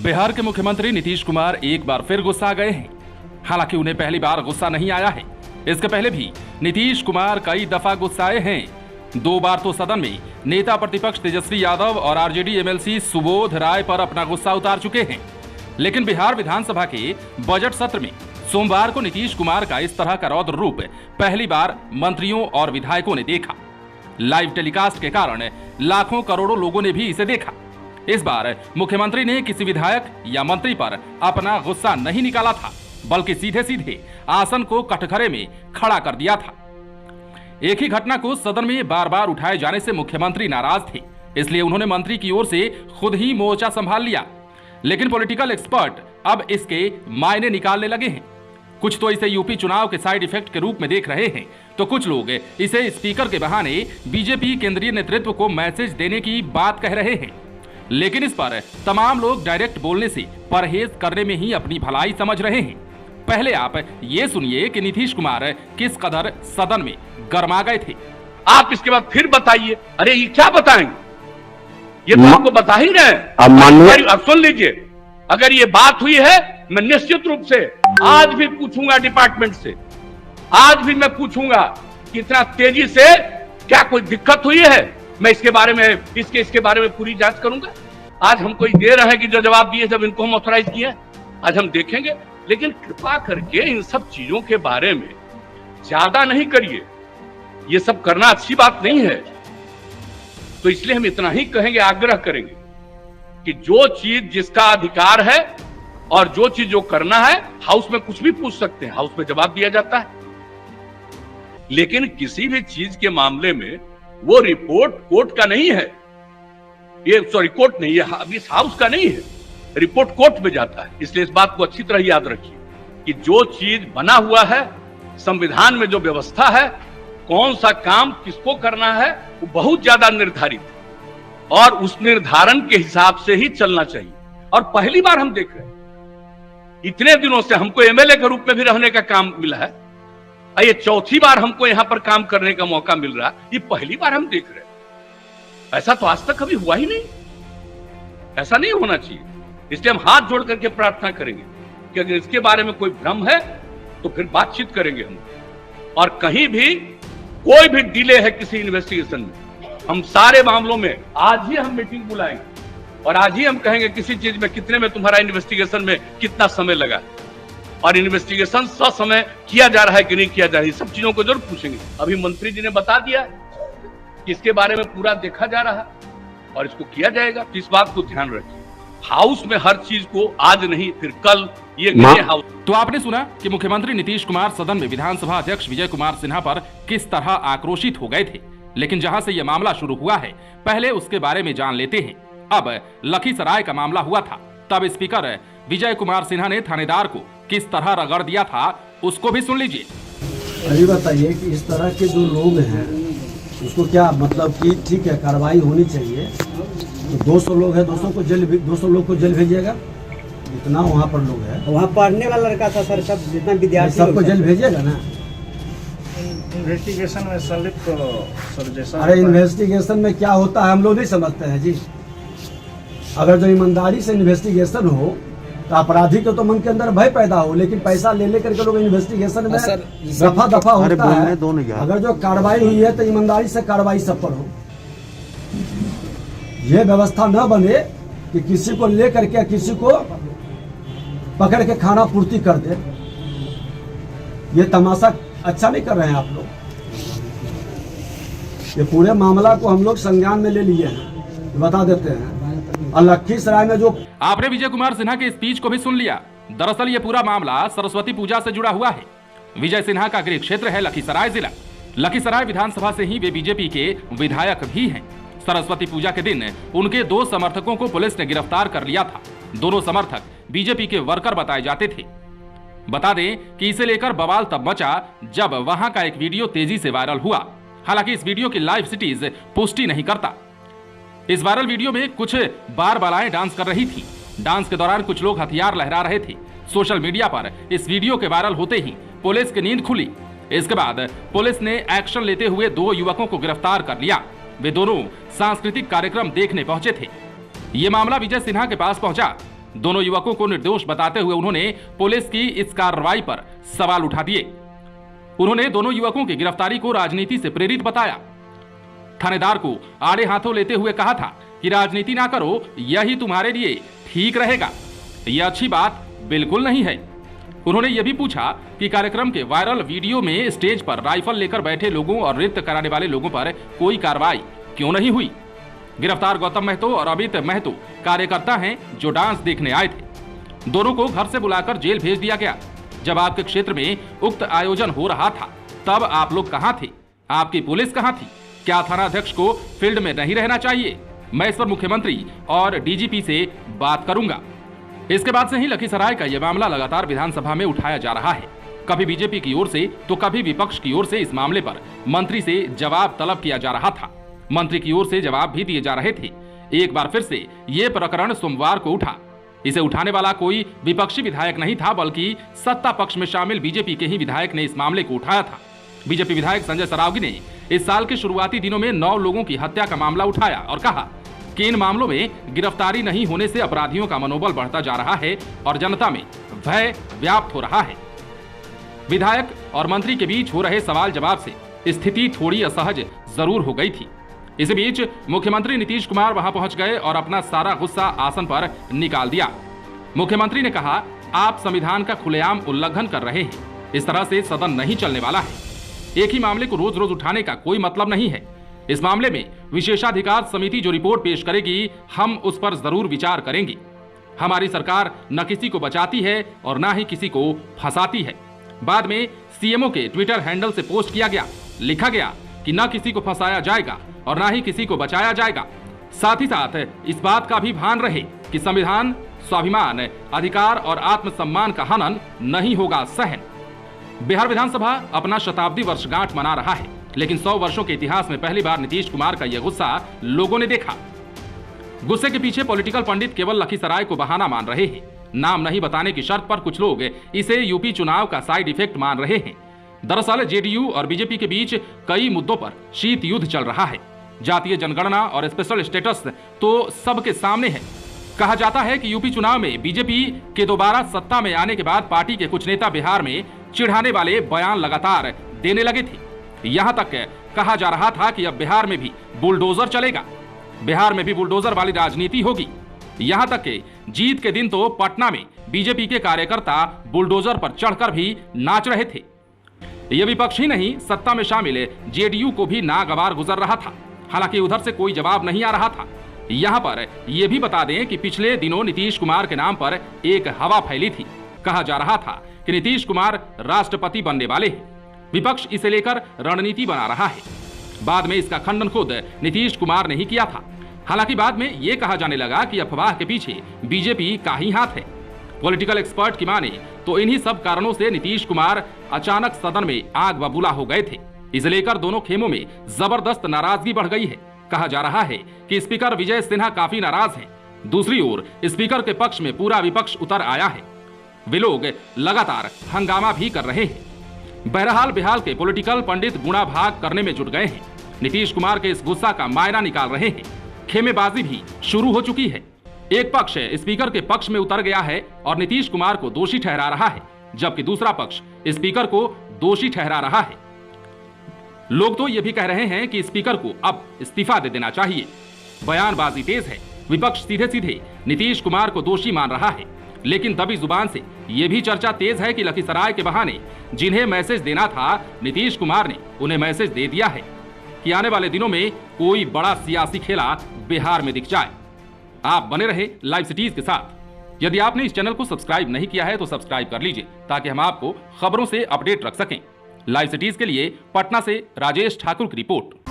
बिहार के मुख्यमंत्री नीतीश कुमार एक बार फिर गुस्सा गए हैं। हालांकि उन्हें पहली बार गुस्सा नहीं आया है। इसके पहले भी नीतीश कुमार कई दफा गुस्साए हैं। 2 बार तो सदन में नेता प्रतिपक्ष तेजस्वी यादव और आरजेडी एमएलसी सुबोध राय पर अपना गुस्सा उतार चुके हैं। लेकिन बिहार विधानसभा के बजट सत्र में सोमवार को नीतीश कुमार का इस तरह का रौद्र रूप पहली बार मंत्रियों और विधायकों ने देखा। लाइव टेलीकास्ट के कारण लाखों करोड़ों लोगों ने भी इसे देखा। इस बार मुख्यमंत्री ने किसी विधायक या मंत्री पर अपना गुस्सा नहीं निकाला था, बल्कि सीधे सीधे आसन को कटघरे में खड़ा कर दिया था। एक ही घटना को सदन में बार बार उठाए जाने से मुख्यमंत्री नाराज थे, इसलिए उन्होंने मंत्री की ओर से खुद ही मोर्चा संभाल लिया। लेकिन पॉलिटिकल एक्सपर्ट अब इसके मायने निकालने लगे हैं। कुछ तो इसे यूपी चुनाव के साइड इफेक्ट के रूप में देख रहे हैं, तो कुछ लोग इसे स्पीकर के बहाने बीजेपी केंद्रीय नेतृत्व को मैसेज देने की बात कह रहे हैं। लेकिन इस पर तमाम लोग डायरेक्ट बोलने से परहेज करने में ही अपनी भलाई समझ रहे हैं। पहले आप ये सुनिए कि नीतीश कुमार किस कदर सदन में गरमा गए थे। आप इसके बाद फिर बताइए। अरे ये क्या बताएंगे, ये तो आपको बता ही रहे हैं। अब सुन लीजिए, अगर ये बात हुई है, मैं निश्चित रूप से आज भी पूछूंगा डिपार्टमेंट से, आज भी मैं पूछूंगा कि इतना तेजी से क्या कोई दिक्कत हुई है। मैं इसके बारे में इसके बारे में पूरी जांच करूंगा। आज हम कोई दे रहे हैं कि जो जवाब दिए जब इनको हम ऑथराइज किए, आज हम देखेंगे। लेकिन कृपा करके इन सब चीजों के बारे में ज्यादा नहीं करिए, ये सब करना अच्छी बात नहीं है। तो इसलिए हम इतना ही कहेंगे, आग्रह करेंगे कि जो चीज जिसका अधिकार है और जो चीज जो करना है, हाउस में कुछ भी पूछ सकते हैं, हाउस में जवाब दिया जाता है। लेकिन किसी भी चीज के मामले में वो रिपोर्ट कोर्ट का नहीं है, ये सॉरी कोर्ट नहीं है, इस हाउस का नहीं है, रिपोर्ट कोर्ट में जाता है। इसलिए इस बात को अच्छी तरह याद रखिए कि जो चीज बना हुआ है, संविधान में जो व्यवस्था है, कौन सा काम किसको करना है, वो बहुत ज्यादा निर्धारित है और उस निर्धारण के हिसाब से ही चलना चाहिए। और पहली बार हम देख रहे हैं, इतने दिनों से हमको एमएलए के रूप में भी रहने का काम मिला है, ये चौथी बार हमको यहां पर काम करने का मौका मिल रहा है, ये पहली बार हम देख रहे हैं। ऐसा तो आज तक कभी हुआ ही नहीं, ऐसा नहीं होना चाहिए। इसलिए हम हाथ जोड़ करके प्रार्थना करेंगे कि अगर इसके बारे में कोई भ्रम है तो फिर बातचीत करेंगे हम। और कहीं भी कोई भी डिले है किसी इन्वेस्टिगेशन में, हम सारे मामलों में आज ही हम मीटिंग बुलाएंगे और आज ही हम कहेंगे किसी चीज में कितने में तुम्हारा इन्वेस्टिगेशन में कितना समय लगा और इन्वेस्टिगेशन ससमय किया जा रहा है कि नहीं किया जा रहा है, सब चीजों को जरूर पूछेंगे। अभी मंत्री जी ने बता दिया कि इसके बारे में पूरा देखा जा रहा है और इसको किया जाएगा। तो इस बात को ध्यान रखिए, हाउस में हर चीज को आज नहीं फिर कल ये हाउस। तो आपने सुना कि मुख्यमंत्री नीतीश कुमार सदन में विधानसभा अध्यक्ष विजय कुमार सिन्हा पर किस तरह आक्रोशित हो गए थे। लेकिन जहां से यह मामला शुरू हुआ है, पहले उसके बारे में जान लेते हैं। अब लखीसराय का मामला हुआ था, तब स्पीकर विजय कुमार सिन्हा ने थानेदार को किस तरह रगड़ दिया था, उसको भी सुन लीजिए। अभी बताइए कि इस तरह के जो लोग हैं उसको क्या मतलब कि ठीक है कार्रवाई होनी चाहिए, तो 200 लोग हैं, 200 लोग को जेल भेजिएगा, इतना वहाँ पर लोग हैं। वहाँ पढ़ने वाला लड़का था सर, सब जितना विद्यार्थी सबको जेल भेजिएगा ना। इन्वेस्टिगेशन में संलिप्त सर जैसा, अरे इन्वेस्टिगेशन में क्या होता है हम लोग नहीं समझते हैं जी। अगर जो ईमानदारी से इन्वेस्टिगेशन हो तो अपराधी को तो मन के अंदर भय पैदा हो, लेकिन पैसा ले लेकर के लोग इन्वेस्टिगेशन में दफा दफा होता है। अगर जो कार्रवाई हुई है तो ईमानदारी से कार्रवाई सब पर हो। ये व्यवस्था न बने कि किसी को ले करके किसी को पकड़ के खाना पूर्ति कर दे। ये तमाशा अच्छा नहीं कर रहे हैं आप लोग। ये पूरे मामला को हम लोग संज्ञान में ले लिए हैं, बता देते हैं। और लखीसराय में जो आपने विजय कुमार सिन्हा के स्पीच को भी सुन लिया। दरअसल ये पूरा मामला सरस्वती पूजा से जुड़ा हुआ है। विजय सिन्हा का गृह क्षेत्र है लखीसराय जिला। लखीसराय विधानसभा से ही वे बीजेपी के विधायक भी हैं। सरस्वती पूजा के दिन उनके 2 समर्थकों को पुलिस ने गिरफ्तार कर लिया था। दोनों समर्थक बीजेपी के वर्कर बताए जाते थे। बता दें कि इसे लेकर बवाल तब मचा जब वहां का एक वीडियो तेजी से वायरल हुआ। हालांकि इस वीडियो की लाइव सिटीज पुष्टि नहीं करता। इस वायरल वीडियो में कुछ बार बालाएं डांस कर रही थी। डांस के दौरान कुछ लोग हथियार लहरा रहे थे। सोशल मीडिया पर इस वीडियो के वायरल होते ही पुलिस की नींद खुली। इसके बाद पुलिस ने एक्शन लेते हुए 2 युवकों को गिरफ्तार कर लिया। वे दोनों सांस्कृतिक कार्यक्रम देखने पहुंचे थे। ये मामला विजय सिन्हा के पास पहुंचा। दोनों युवकों को निर्दोष बताते हुए उन्होंने पुलिस की इस कार्रवाई पर सवाल उठा दिए। उन्होंने दोनों युवकों की गिरफ्तारी को राजनीति से प्रेरित बताया। थानेदार को आड़े हाथों लेते हुए कहा था कि राजनीति ना करो, यही तुम्हारे लिए ठीक रहेगा। यह अच्छी बात बिल्कुल नहीं है। उन्होंने यह भी पूछा कि कार्यक्रम के वायरल वीडियो में स्टेज पर राइफल लेकर बैठे लोगों और नृत्य कराने वाले लोगों पर कोई कार्रवाई क्यों नहीं हुई। गिरफ्तार गौतम महतो और अमित महतो कार्यकर्ता हैं जो डांस देखने आए थे। दोनों को घर से बुलाकर जेल भेज दिया गया। जब आपके क्षेत्र में उक्त आयोजन हो रहा था तब आप लोग कहां थे? आपकी पुलिस कहां थी? क्या थानाध्यक्ष को फील्ड में नहीं रहना चाहिए? मैं इस पर मुख्यमंत्री और डीजीपी से बात करूंगा। इसके बाद से ही लखीसराय का यह मामला लगातार विधानसभा में उठाया जा रहा है। कभी बीजेपी की ओर से तो कभी विपक्ष की ओर से इस मामले पर मंत्री से जवाब तलब किया जा रहा था। मंत्री की ओर से जवाब भी दिए जा रहे थे। एक बार फिर से ये प्रकरण सोमवार को उठा। इसे उठाने वाला कोई विपक्षी विधायक नहीं था, बल्कि सत्ता पक्ष में शामिल बीजेपी के ही विधायक ने इस मामले को उठाया था। बीजेपी विधायक संजय सरावगी ने इस साल के शुरुआती दिनों में 9 लोगों की हत्या का मामला उठाया और कहा कि इन मामलों में गिरफ्तारी नहीं होने से अपराधियों का मनोबल बढ़ता जा रहा है और जनता में भय व्याप्त हो रहा है। विधायक और मंत्री के बीच हो रहे सवाल जवाब से स्थिति थोड़ी असहज जरूर हो गई थी। इस बीच मुख्यमंत्री नीतीश कुमार वहां पहुंच गए और अपना सारा गुस्सा आसन पर निकाल दिया। मुख्यमंत्री ने कहा, आप संविधान का खुलेआम उल्लंघन कर रहे हैं। इस तरह से सदन नहीं चलने वाला है। एक ही मामले को रोज रोज उठाने का कोई मतलब नहीं है। इस मामले में विशेषाधिकार समिति जो रिपोर्ट पेश करेगी, हम उस पर जरूर विचार करेंगे। हमारी सरकार न किसी को बचाती है और न ही किसी को फंसाती है। बाद में सीएमओ के ट्विटर हैंडल से पोस्ट किया गया, लिखा गया कि न किसी को फंसाया जाएगा और न ही किसी को बचाया जाएगा। साथ ही साथ इस बात का भी भान रहे कि संविधान, स्वाभिमान, अधिकार और आत्मसम्मान का हनन नहीं होगा सहन। बिहार विधानसभा अपना शताब्दी वर्षगांठ मना रहा है, लेकिन 100 वर्षों के इतिहास में पहली बार नीतीश कुमार का यह गुस्सा लोगों ने देखा। गुस्से के पीछे पॉलिटिकल पंडित केवल लखीसराय को बहाना मान रहे हैं। नाम नहीं बताने की शर्त पर कुछ लोग इसे यूपी चुनाव का साइड इफेक्ट मान रहे हैं। दरअसल जेडीयू और बीजेपी के बीच कई मुद्दों पर शीत युद्ध चल रहा है। जातीय जनगणना और स्पेशल स्टेटस तो सबके सामने है। कहा जाता है कि यूपी चुनाव में बीजेपी के दोबारा सत्ता में आने के बाद पार्टी के कुछ नेता बिहार में चिढ़ाने वाले बयान लगातार देने लगे थे। यहां तक कहा जा रहा था कि अब बिहार में भी बुलडोजर चलेगा, बिहार में भी बुलडोजर वाली राजनीति होगी। यहां तक कि जीत के दिन तो पटना में बीजेपी के कार्यकर्ता बुलडोजर पर चढ़कर भी नाच रहे थे। यह विपक्ष ही नहीं, सत्ता में शामिल जेडीयू को भी नागवार गुजर रहा था। हालांकि उधर से कोई जवाब नहीं आ रहा था। यहां पर यह भी बता दें कि पिछले दिनों नीतीश कुमार के नाम पर एक हवा फैली थी। कहा जा रहा था कि नीतीश कुमार राष्ट्रपति बनने वाले हैं। विपक्ष इसे लेकर रणनीति बना रहा है। बाद में इसका खंडन खुद नीतीश कुमार ने ही किया था। हालांकि बाद में यह कहा जाने लगा कि अफवाह के पीछे बीजेपी का ही हाथ है। पॉलिटिकल एक्सपर्ट की माने तो इन्हीं सब कारणों से नीतीश कुमार अचानक सदन में आग बबूला हो गए थे। इसे लेकर दोनों खेमों में जबरदस्त नाराजगी बढ़ गई है। कहा जा रहा है कि स्पीकर विजय सिन्हा काफी नाराज हैं। दूसरी ओर स्पीकर के पक्ष में पूरा विपक्ष उतर आया है। वे लोग लगातार हंगामा भी कर रहे हैं। बहरहाल बिहार के पॉलिटिकल पंडित गुणा भाग करने में जुट गए हैं। नीतीश कुमार के इस गुस्सा का मायना निकाल रहे हैं। खेमेबाजी भी शुरू हो चुकी है। एक पक्ष स्पीकर के पक्ष में उतर गया है और नीतीश कुमार को दोषी ठहरा रहा है, जबकि दूसरा पक्ष स्पीकर को दोषी ठहरा रहा है। लोग तो यह भी कह रहे हैं कि स्पीकर को अब इस्तीफा दे देना चाहिए। बयानबाजी तेज है। विपक्ष सीधे सीधे नीतीश कुमार को दोषी मान रहा है, लेकिन दबी जुबान से यह भी चर्चा तेज है कि लखीसराय के बहाने जिन्हें मैसेज देना था, नीतीश कुमार ने उन्हें मैसेज दे दिया है कि आने वाले दिनों में कोई बड़ा सियासी खेला बिहार में दिख जाए। आप बने रहे लाइव सिटीज के साथ। यदि आपने इस चैनल को सब्सक्राइब नहीं किया है तो सब्सक्राइब कर लीजिए, ताकि हम आपको खबरों से अपडेट रख सकें। लाइव सिटीज के लिए पटना से राजेश ठाकुर की रिपोर्ट।